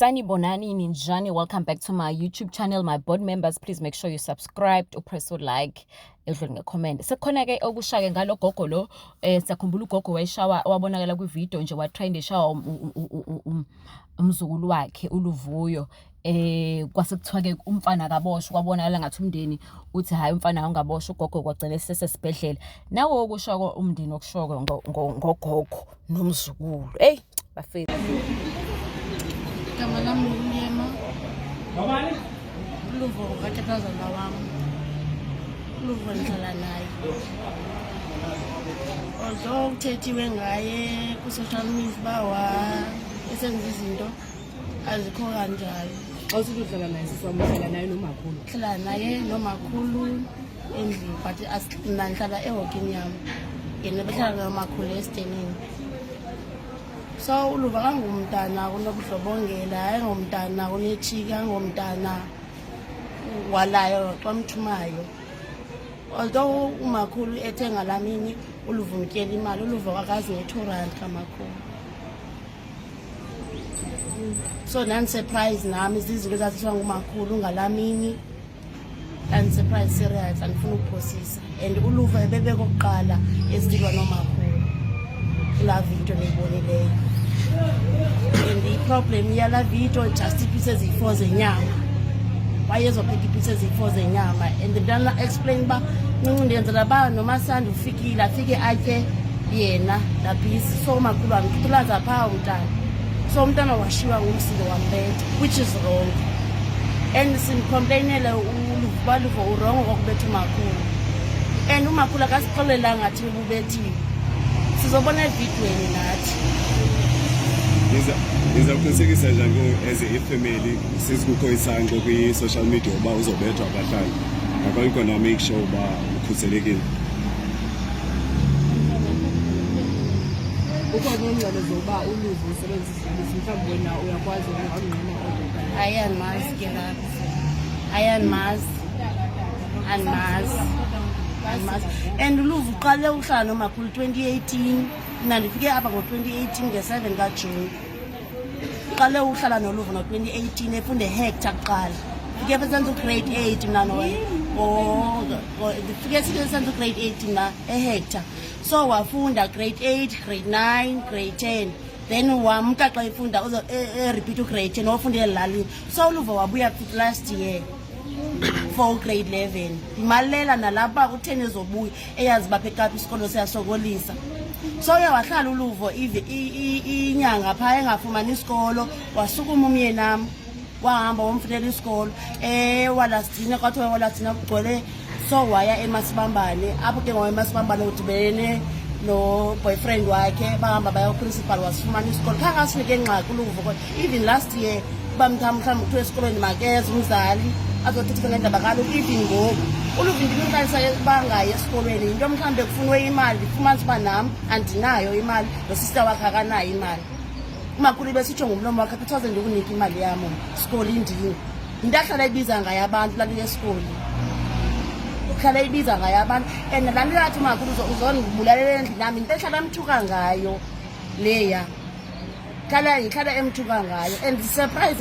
Sanibonani ninjani, welcome back to my YouTube channel. My board members, please make sure you subscribe, press like, comment. Sekhona ke okushake ngalo gogo lo sakhumbula ugogo wayeshawa wabonakala ku video nje wa trend eshawa umzukulu wakhe uLuvuyo kwase kuthiwa ke umfana kaboshwa kwabonakala ngathi umndeni uthi hayi umfana angaboshwa ugogo kwagcina sesesibhedlela. Nawo okushako umndeni okushoko ngogogo nomzukulu bafethu. Kama nami ngiyema Luvo kaThazana wami Luvo ngihlala naye although uthethiwe ngaye ku social media bawa esenza izinto azikho kanjalo awusuthi uhlala naye sisamuhlala naye nomakhulu hlala naye nomakhulu endlini but asihlala ehokini yami yena behlala nomakhulu estenini. So uLuva kangumntana kunobudlobongela ayengomntana kunechika angomntana walayo kwamthumayo. Although umakhulu ethenga lamini uLuva umtyela imali uLuva kwakazi nge2 kamakhulu. So nan surprise nami izinto ezathiwa ngumakhulu ngalamini and surprise serious andifuna ukuphosisa and uLuva ebebe kokuqala esidilwa nomakhulu la video lebonileyo. And the problem yala video just pieces of zenyama. Why is ophethe pieces of zenyama? And the dana explain ba ngindenzela ba noma sanda ufikile afike athe yena la piece so makhulu amkutulaza pha umntana. So umntana washiwa ngumsilo wambethe which is wrong. And simcomplainela uLuva wrong ngokubetha umakhulu. And umakhulu akasixolela ngathi ubethiwe. Sizobona evidweni nathi. Ngizakuqinisekisa njalo as a family sizikukho isangqo kwi social media uba uzobethwa abahlali akayikho na make sure uba ukhuselekile. ukhona ingalo zoba uLuva usebenzisa mhlawumbe wena uyakwazi ukungqina kodwa ayamazi ke lapho ayamazi and uLuva uqale uhlala nomakhulu 2018 mina ndifike apha ngo2018 nge7 kaJune. Uqale uhlala noLuva no2018 efunde Hector kuqala fike esenza grade 8 mina ndifike esenza grade 8 mina eHector. So wafunda grade 8 grade 9 grade 10 then wamka xa efunda uzo repeat grade 10 wafundela lalini. So uLuva wabuya last year for grade 11 imalela nalapha ku10 ezobuya eyazi bapha eKapa isikolo siyasokolisa. So yawahlala uLuva inyanga pha engafumani isikolo wasukuma umyenami wahamba womfunela isikolo walastina kwathi walastina kugcwele. So waya eMasibambane apho ke ngoeMasibambane udibene no boyfriend wakhe bahamba baya principal wasifumana isikolo phakasinike engxaki uLuva. Even last year bamthamhla mthu esikolweni makeze umzali azothetha ngendaba kaloku even ngoku uLuva ndimqalisa bangaye esikolweni into mhlambe kufunwe imali ndifumanisa uba nam andinayo imali nosister wakhe akanayo imali. Umakhulu besitsho ngumlomo wakhe 2000 ndikunika imali yami isikolo indini into ahlala ibiza ngayo abantu lalile esikolo uhlala ibiza ngayo abantu and laa nto yathi umakhulu uzondibulalela endlini nami into ehlala emthuka ngayo leya ihlala emthuka ngayo and surprise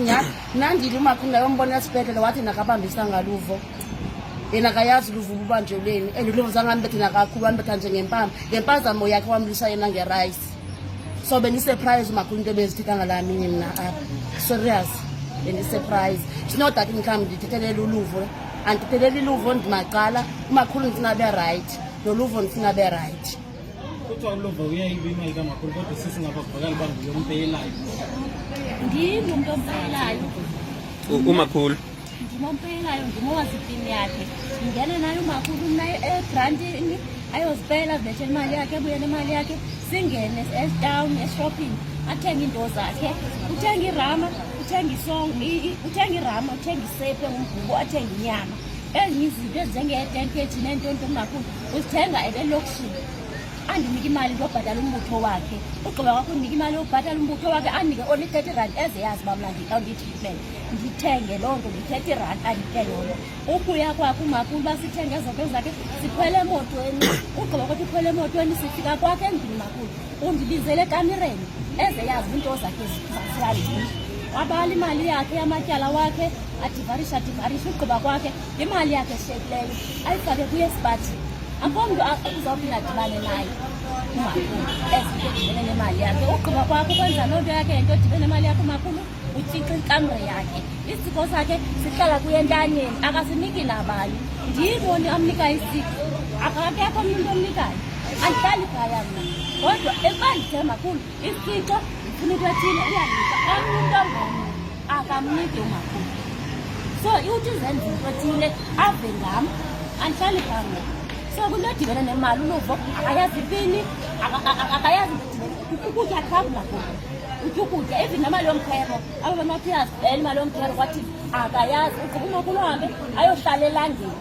nandile umakhulu ngayombona esibhedlela wathi nakabambisa ngaLuva yena kayazi uLuva ubanjelweni and uLuva zangambethe nakakhulu wambetha nje ngempazamo yakhe wamlisa yena ngerice. So benisurprise umakhulu into bezithetha ngalamini mina apha serious benisurprise. It's not that ngikhambi ndithethelele uLuva andithethelele uLuva ndimaqala umakhulu ndifuna be right noLuva ndifuna be right. Kuthiwa uLuva uyayiba imali kamakhulu kodwa sisingabavakali banguyompeyelayo. Ngimuntu ompeyelayo Umakhulu ngimompeyelayo ngimowazipini yakhe ngingena naye umakhulu naye egrantini ayozipela vethe imali yakhe ebuye nemali yakhe singene esitown eshopping athenge into zakhe uthenga irama uthenga isong uthenga irama uthenga isepe ngumgubo athenga inyama ezinye izinto ezinjenge-10 kg nentonto umakhulu uzithenga elokishini andinike imali yobhatala umbutho wakhe ugqiba kwakho ndinika imali yobhatala umbutho wakhe andike only 30 rand ezeyazi uba mna ndiyitreatment ndithenge loo nto ngi-30 rand andike yona. Ubuya kwakhe umakhulu uba sithenge ezoto zakhe sikhwele emotweni ugqiba kwakho ukhwele emotweni sifika kwakhe endlini makhulu undibizele ekamireni ezeyazi into zakhe zasilalini wabala imali yakhe yamatyala wakhe adivarisha ugqiba kwakhe imali yakhe eshiyekileyo ayifake kuyesipathi. Akho mntu uzawuphinda adibane naye umakhulu ezinto edibene nemali yakhe. Ugqiba kwakhe ukwenza loo nto yakhe yento edibene nemali yakhe umakhulu utyixa ikamre yakhe. Isipho sakhe sihlala kuye entanyeni, akasiniki nabani. Ndiyiboni amnika isipho, akakekho omnye umntu omnikayo. Andihlali phaya mna kodwa ekuba ndithe makhulu isipho ndifuna into ethile uyanika omnye umntu ongomnye akamniki umakhulu. So uthi zenza into ethile ave ngam, andihlali phaa mna. So kunto edibene nemali uluvo akayazi ipini, akayazi ukutya qha umakhulu. Utya ukutya even nemali yomkhero abo bamaphiyasi imali yomkhero kwathi akayazi. Ugqiba umakhulu ahambe ayohlala elangeni.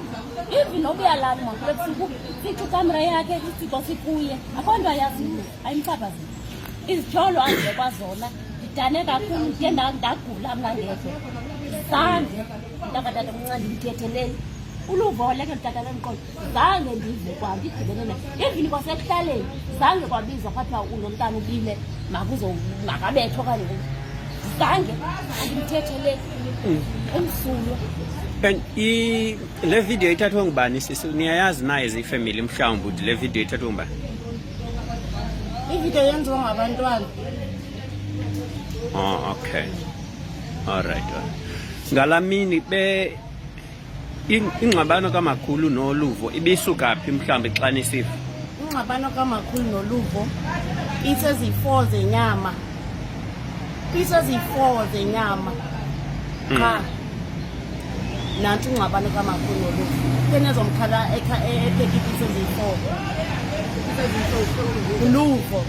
Even nokuya lala umakhulu ebusuku sithi ikamera yakhe isipho sikuye. Akho nto ayaziyo, ayimchaphazeli. Izityholo andibekwa zona ndidane kakhulu, ndiye ndagula mna ngekho. Zange mntakatata omncane ndimthetheleli uluvo leke mtatala emqolo zange ndive kwanto idibene nayo. Even kwasekuhlaleni zange kwabizwa kwathiwa unomntana ubile makabethwe okanye zange andimthetheleli emsulwa. And le video ithathwe ngubani sisi? Niyayazi na as ifamily mhlawumbi ukuthi le video ithathwe ngubani? Ividiyo yenziwa ngabantwana. Oh, okay. All right. Ngalamini ingxabano kamakhulu noluvo ibisuka phi mhlawumbi xa nisifa? Ingxabano kamakhulu noluvo iseziyi-4 zenyama. Iseziyi-4 zenyama. Qha nanti ingxabano kamakhulu noluvo kenezomkhala ephekiphi iseziyi-4 uluvo.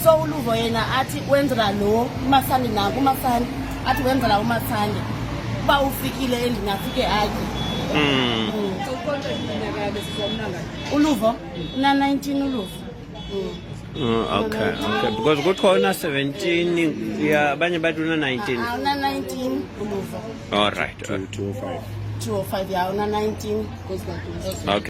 So uluvo yena athi wenzela lo umasandi nanku umasandi athi wenzela umasandi uba ufikile endlini afike atye. Uluvo una-19 uluvo. Okay. Because kukhona 17 ya abanye bathi una-19. Una-19 uluvo. All right. 205. 205 ya una-19. Okay.